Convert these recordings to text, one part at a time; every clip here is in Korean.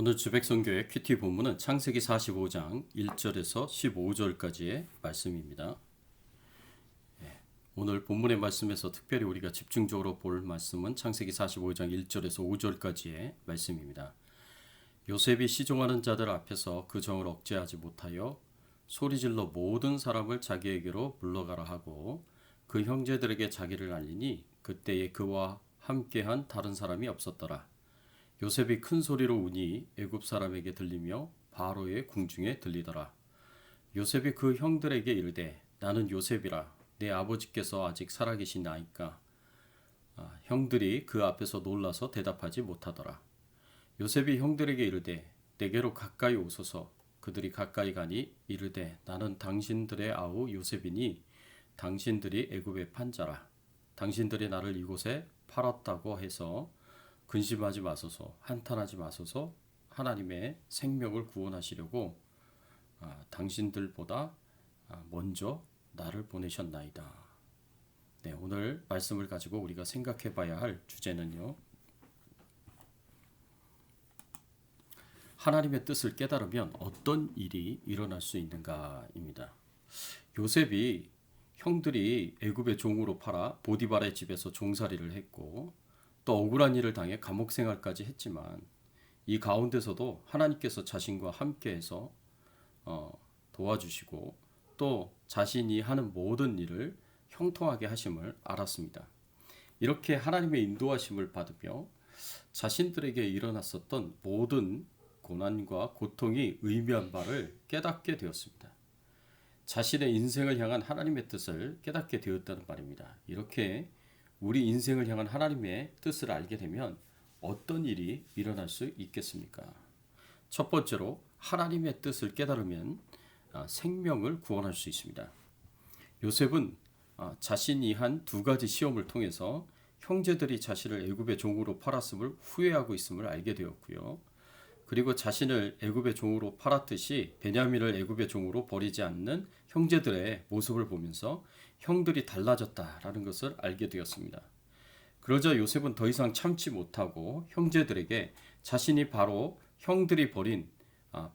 오늘 주백성교회 큐티 본문은 창세기 45장 1절에서 15절까지의 말씀입니다. 오늘 본문의 말씀에서 특별히 우리가 집중적으로 볼 말씀은 창세기 45장 1절에서 5절까지의 말씀입니다. 요셉이 시종하는 자들 앞에서 그 정을 억제하지 못하여 소리질러 모든 사람을 자기에게로 물러가라 하고 그 형제들에게 자기를 알리니 그때에 그와 함께한 다른 사람이 없었더라. 요셉이 큰 소리로 우니 애굽 사람에게 들리며 바로의 궁중에 들리더라. 요셉이 그 형들에게 이르되 나는 요셉이라 내 아버지께서 아직 살아계시나이까. 형들이 그 앞에서 놀라서 대답하지 못하더라. 요셉이 형들에게 이르되 내게로 가까이 오소서. 그들이 가까이 가니 이르되 나는 당신들의 아우 요셉이니 당신들이 애굽의 판자라. 당신들이 나를 이곳에 팔았다고 해서 근심하지 마소서, 한탄하지 마소서. 하나님의 생명을 구원하시려고 당신들보다 먼저 나를 보내셨나이다. 네, 오늘 말씀을 가지고 우리가 생각해 봐야 할 주제는요, 하나님의 뜻을 깨달으면 어떤 일이 일어날 수 있는가입니다. 요셉이 형들이 애굽의 종으로 팔아 보디발의 집에서 종살이를 했고 또 억울한 일을 당해 감옥 생활까지 했지만 이 가운데서도 하나님께서 자신과 함께해서 도와주시고 또 자신이 하는 모든 일을 형통하게 하심을 알았습니다. 이렇게 하나님의 인도하심을 받으며 자신들에게 일어났었던 모든 고난과 고통이 의미한 바를 깨닫게 되었습니다. 자신의 인생을 향한 하나님의 뜻을 깨닫게 되었다는 말입니다. 이렇게 우리 인생을 향한 하나님의 뜻을 알게 되면 어떤 일이 일어날 수 있겠습니까? 첫 번째로 하나님의 뜻을 깨달으면 생명을 구원할 수 있습니다. 요셉은 자신이 한 두 가지 시험을 통해서 형제들이 자신을 애굽의 종으로 팔았음을 후회하고 있음을 알게 되었고요. 그리고 자신을 애굽의 종으로 팔았듯이 베냐민을 애굽의 종으로 버리지 않는 형제들의 모습을 보면서 형들이 달라졌다라는 것을 알게 되었습니다. 그러자 요셉은 더 이상 참지 못하고 형제들에게 자신이 바로 형들이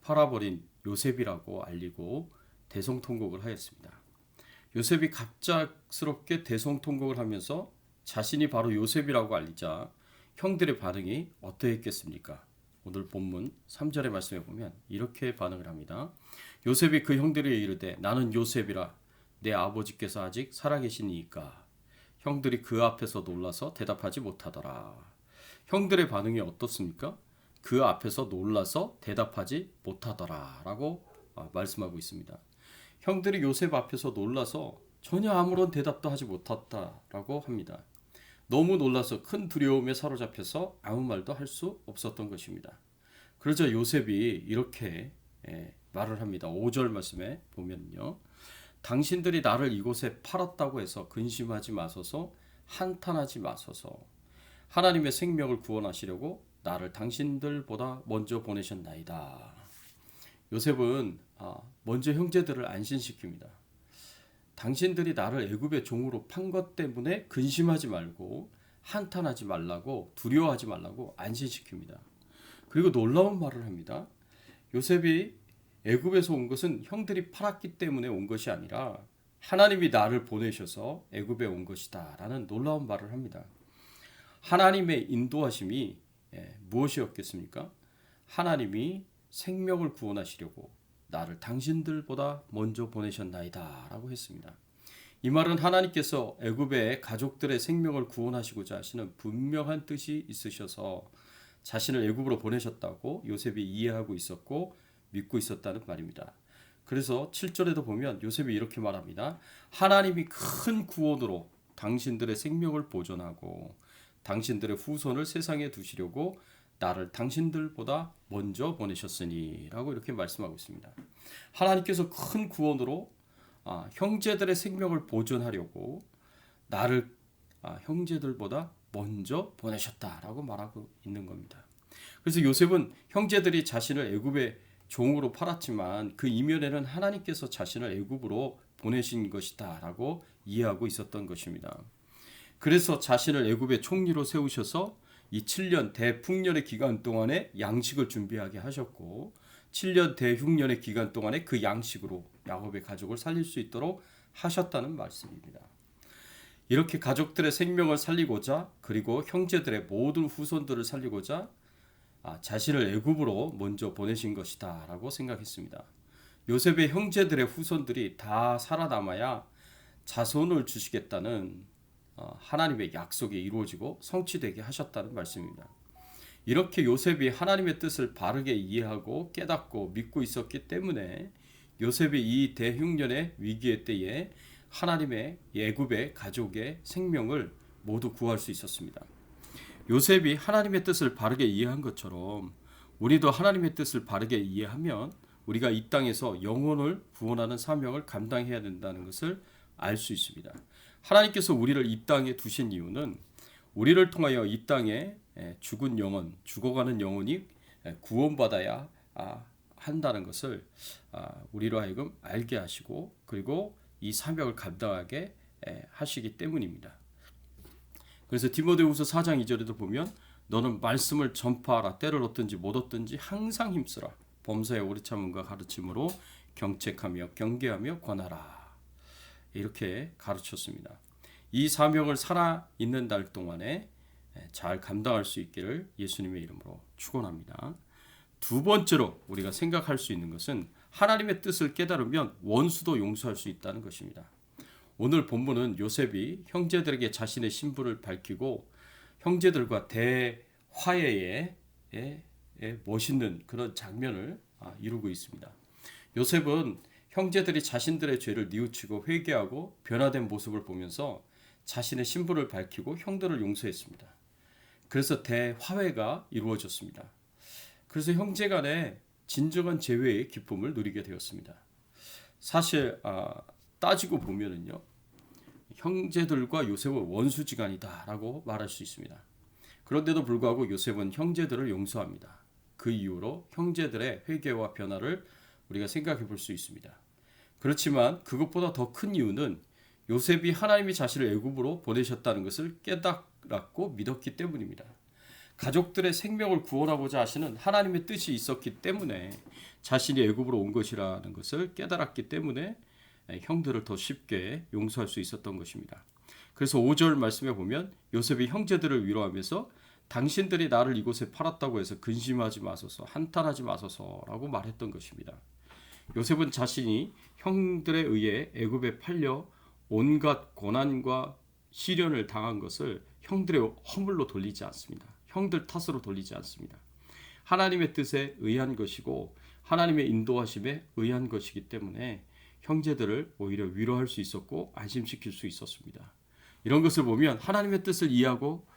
팔아버린 요셉이라고 알리고 대성통곡을 하였습니다. 요셉이 갑작스럽게 대성통곡을 하면서 자신이 바로 요셉이라고 알리자 형들의 반응이 어떠했겠습니까? 오늘 본문 3절의 말씀에 보면 이렇게 반응을 합니다. 요셉이 그 형들에게 이르되 나는 요셉이라 내 아버지께서 아직 살아계시니까. 형들이 그 앞에서 놀라서 대답하지 못하더라. 형들의 반응이 어떻습니까? 그 앞에서 놀라서 대답하지 못하더라 라고 말씀하고 있습니다. 형들이 요셉 앞에서 놀라서 전혀 아무런 대답도 하지 못했다라고 합니다. 너무 놀라서 큰 두려움에 사로잡혀서 아무 말도 할 수 없었던 것입니다. 그러자 요셉이 이렇게 말을 합니다. 5절 말씀에 보면요. 당신들이 나를 이곳에 팔았다고 해서 근심하지 마소서, 한탄하지 마소서. 하나님의 생명을 구원하시려고 나를 당신들보다 먼저 보내셨나이다. 요셉은 먼저 형제들을 안심시킵니다. 당신들이 나를 애굽의 종으로 판 것 때문에 근심하지 말고 한탄하지 말라고 두려워하지 말라고 안심시킵니다. 그리고 놀라운 말을 합니다. 요셉이 애굽에서 온 것은 형들이 팔았기 때문에 온 것이 아니라 하나님이 나를 보내셔서 애굽에 온 것이다 라는 놀라운 말을 합니다. 하나님의 인도하심이 무엇이었겠습니까? 하나님이 생명을 구원하시려고 나를 당신들보다 먼저 보내셨나이다 라고 했습니다. 이 말은 하나님께서 애굽의 가족들의 생명을 구원하시고자 하시는 분명한 뜻이 있으셔서 자신을 애굽으로 보내셨다고 요셉이 이해하고 있었고 믿고 있었다는 말입니다. 그래서 7절에도 보면 요셉이 이렇게 말합니다. 하나님이 큰 구원으로 당신들의 생명을 보존하고 당신들의 후손을 세상에 두시려고 나를 당신들보다 먼저 보내셨으니 라고 이렇게 말씀하고 있습니다. 하나님께서 큰 구원으로 형제들의 생명을 보존하려고 나를 형제들보다 먼저 보내셨다라고 말하고 있는 겁니다. 그래서 요셉은 형제들이 자신을 애굽의 종으로 팔았지만 그 이면에는 하나님께서 자신을 애굽으로 보내신 것이다 라고 이해하고 있었던 것입니다. 그래서 자신을 애굽의 총리로 세우셔서 이 7년 대풍년의 기간 동안에 양식을 준비하게 하셨고 7년 대흉년의 기간 동안에 그 양식으로 야곱의 가족을 살릴 수 있도록 하셨다는 말씀입니다. 이렇게 가족들의 생명을 살리고자 그리고 형제들의 모든 후손들을 살리고자 자신을 애굽으로 먼저 보내신 것이다 라고 생각했습니다. 요셉의 형제들의 후손들이 다 살아남아야 자손을 주시겠다는 하나님의 약속이 이루어지고 성취되게 하셨다는 말씀입니다. 이렇게 요셉이 하나님의 뜻을 바르게 이해하고 깨닫고 믿고 있었기 때문에 요셉이 이 대흉년의 위기의 때에 하나님의 애굽의 가족의 생명을 모두 구할 수 있었습니다. 요셉이 하나님의 뜻을 바르게 이해한 것처럼 우리도 하나님의 뜻을 바르게 이해하면 우리가 이 땅에서 영혼을 구원하는 사명을 감당해야 된다는 것을 알 수 있습니다. 하나님께서 우리를 이 땅에 두신 이유는 우리를 통하여 이 땅에 죽은 영혼, 죽어가는 영혼이 구원받아야 한다는 것을 우리로 하여금 알게 하시고 그리고 이 사명을 감당하게 하시기 때문입니다. 그래서 디모데후서 4장 2절에도 보면 너는 말씀을 전파하라. 때를 얻든지 못 얻든지 항상 힘쓰라. 범사에 오래 참음과 가르침으로 경책하며 경계하며 권하라. 이렇게 가르쳤습니다. 이 사명을 살아있는 날 동안에 잘 감당할 수 있기를 예수님의 이름으로 축원합니다. 두 번째로 우리가 생각할 수 있는 것은 하나님의 뜻을 깨달으면 원수도 용서할 수 있다는 것입니다. 오늘 본문은 요셉이 형제들에게 자신의 신분을 밝히고 형제들과 대화해에 멋있는 그런 장면을 이루고 있습니다. 요셉은 형제들이 자신들의 죄를 뉘우치고 회개하고 변화된 모습을 보면서 자신의 신분을 밝히고 형들을 용서했습니다. 그래서 대화해가 이루어졌습니다. 그래서 형제 간에 진정한 재회의 기쁨을 누리게 되었습니다. 사실 따지고 보면은요, 형제들과 요셉은 원수지간이다라고 말할 수 있습니다. 그런데도 불구하고 요셉은 형제들을 용서합니다. 그 이후로 형제들의 회개와 변화를 우리가 생각해 볼 수 있습니다. 그렇지만 그것보다 더 큰 이유는 요셉이 하나님이 자신을 애굽으로 보내셨다는 것을 깨달았고 믿었기 때문입니다. 가족들의 생명을 구원하고자 하시는 하나님의 뜻이 있었기 때문에 자신이 애굽으로 온 것이라는 것을 깨달았기 때문에 형들을 더 쉽게 용서할 수 있었던 것입니다. 그래서 5절 말씀에 보면 요셉이 형제들을 위로하면서 당신들이 나를 이곳에 팔았다고 해서 근심하지 마소서, 한탄하지 마소서라고 말했던 것입니다. 요셉은 자신이 형들에 의해 애굽에 팔려 온갖 고난과 시련을 당한 것을 형들의 허물로 돌리지 않습니다. 형들 탓으로 돌리지 않습니다. 하나님의 뜻에 의한 것이고 하나님의 인도하심에 의한 것이기 때문에 형제들을 오히려 위로할 수 있었고 안심시킬 수 있었습니다. 이런 것을 보면 하나님의 뜻을 이해하고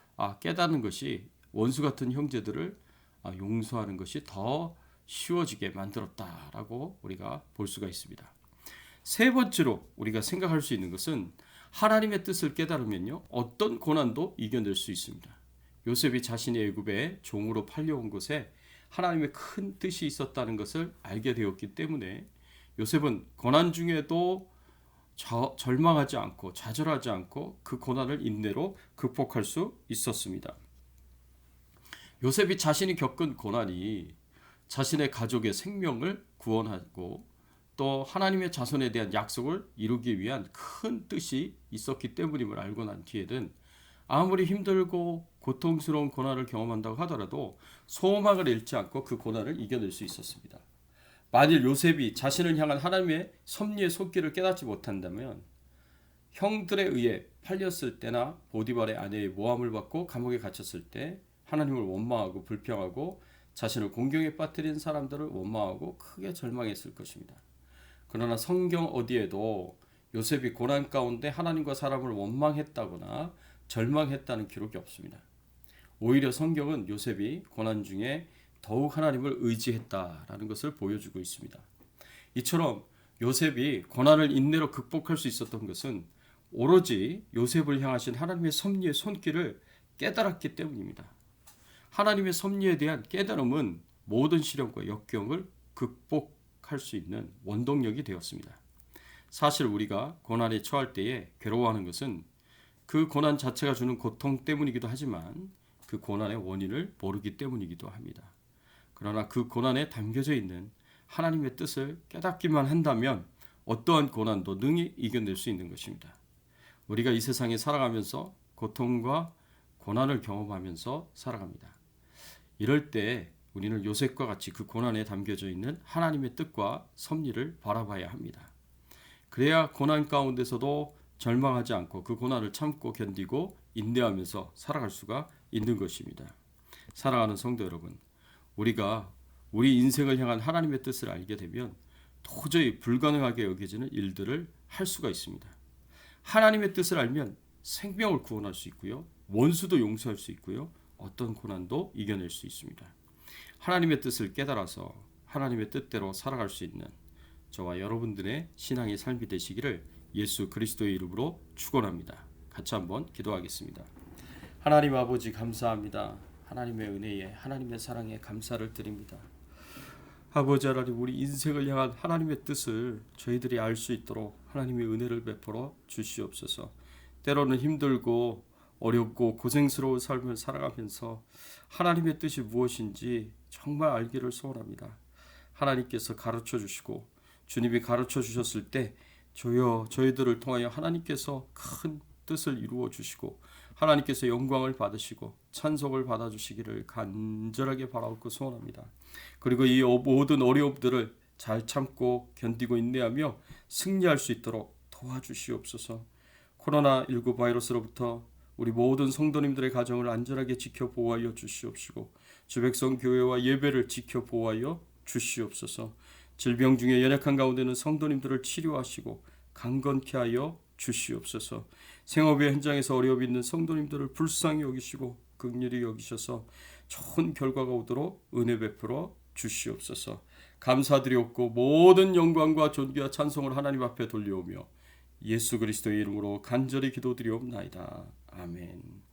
깨닫는 것이 원수 같은 형제들을 용서하는 것이 더 쉬워지게 만들었다라고 우리가 볼 수가 있습니다. 세 번째로 우리가 생각할 수 있는 것은 하나님의 뜻을 깨달으면요, 어떤 고난도 이겨낼 수 있습니다. 요셉이 자신이 애굽에 종으로 팔려온 곳에 하나님의 큰 뜻이 있었다는 것을 알게 되었기 때문에 요셉은 고난 중에도 절망하지 않고 좌절하지 않고 그 고난을 인내로 극복할 수 있었습니다. 요셉이 자신이 겪은 고난이 자신의 가족의 생명을 구원하고 또 하나님의 자손에 대한 약속을 이루기 위한 큰 뜻이 있었기 때문임을 알고 난 뒤에는 아무리 힘들고 고통스러운 고난을 경험한다고 하더라도 소망을 잃지 않고 그 고난을 이겨낼 수 있었습니다. 만일 요셉이 자신을 향한 하나님의 섭리의 손길을 깨닫지 못한다면 형들에 의해 팔렸을 때나 보디발의 아내의 모함을 받고 감옥에 갇혔을 때 하나님을 원망하고 불평하고 자신을 공경에 빠뜨린 사람들을 원망하고 크게 절망했을 것입니다. 그러나 성경 어디에도 요셉이 고난 가운데 하나님과 사람을 원망했다거나 절망했다는 기록이 없습니다. 오히려 성경은 요셉이 고난 중에 더욱 하나님을 의지했다라는 것을 보여주고 있습니다. 이처럼 요셉이 고난을 인내로 극복할 수 있었던 것은 오로지 요셉을 향하신 하나님의 섭리의 손길을 깨달았기 때문입니다. 하나님의 섭리에 대한 깨달음은 모든 시련과 역경을 극복할 수 있는 원동력이 되었습니다. 사실 우리가 고난에 처할 때에 괴로워하는 것은 그 고난 자체가 주는 고통 때문이기도 하지만 그 고난의 원인을 모르기 때문이기도 합니다. 그러나 그 고난에 담겨져 있는 하나님의 뜻을 깨닫기만 한다면 어떠한 고난도 능히 이겨낼 수 있는 것입니다. 우리가 이 세상에 살아가면서 고통과 고난을 경험하면서 살아갑니다. 이럴 때 우리는 요셉과 같이 그 고난에 담겨져 있는 하나님의 뜻과 섭리를 바라봐야 합니다. 그래야 고난 가운데서도 절망하지 않고 그 고난을 참고 견디고 인내하면서 살아갈 수가 있는 것입니다. 사랑하는 성도 여러분, 우리가 우리 인생을 향한 하나님의 뜻을 알게 되면 도저히 불가능하게 여겨지는 일들을 할 수가 있습니다. 하나님의 뜻을 알면 생명을 구원할 수 있고요. 원수도 용서할 수 있고요. 어떤 고난도 이겨낼 수 있습니다. 하나님의 뜻을 깨달아서 하나님의 뜻대로 살아갈 수 있는 저와 여러분들의 신앙의 삶이 되시기를 예수 그리스도의 이름으로 축원합니다. 같이 한번 기도하겠습니다. 하나님 아버지 감사합니다. 하나님의 은혜에 하나님의 사랑에 감사를 드립니다. 아버지 하나님, 우리 인생을 향한 하나님의 뜻을 저희들이 알 수 있도록 하나님의 은혜를 베풀어 주시옵소서. 때로는 힘들고 어렵고 고생스러운 삶을 살아가면서 하나님의 뜻이 무엇인지 정말 알기를 소원합니다. 하나님께서 가르쳐 주시고 주님이 가르쳐 주셨을 때 주여 저희들을 통하여 하나님께서 큰 뜻을 이루어 주시고 하나님께서 영광을 받으시고 찬송을 받아주시기를 간절하게 바라옵고 소원합니다. 그리고 이 모든 어려움들을 잘 참고 견디고 인내하며 승리할 수 있도록 도와주시옵소서. 코로나19 바이러스로부터 우리 모든 성도님들의 가정을 안전하게 지켜 보호하여 주시옵시고 주백성 교회와 예배를 지켜 보호하여 주시옵소서. 질병 중에 연약한 가운데는 성도님들을 치료하시고 강건케 하여 주시옵소서. 생업의 현장에서 어려움이 있는 성도님들을 불쌍히 여기시고 긍휼히 여기셔서 좋은 결과가 오도록 은혜 베풀어 주시옵소서. 감사드리옵고 모든 영광과 존귀와 찬송을 하나님 앞에 돌려오며 예수 그리스도의 이름으로 간절히 기도드리옵나이다. 아멘.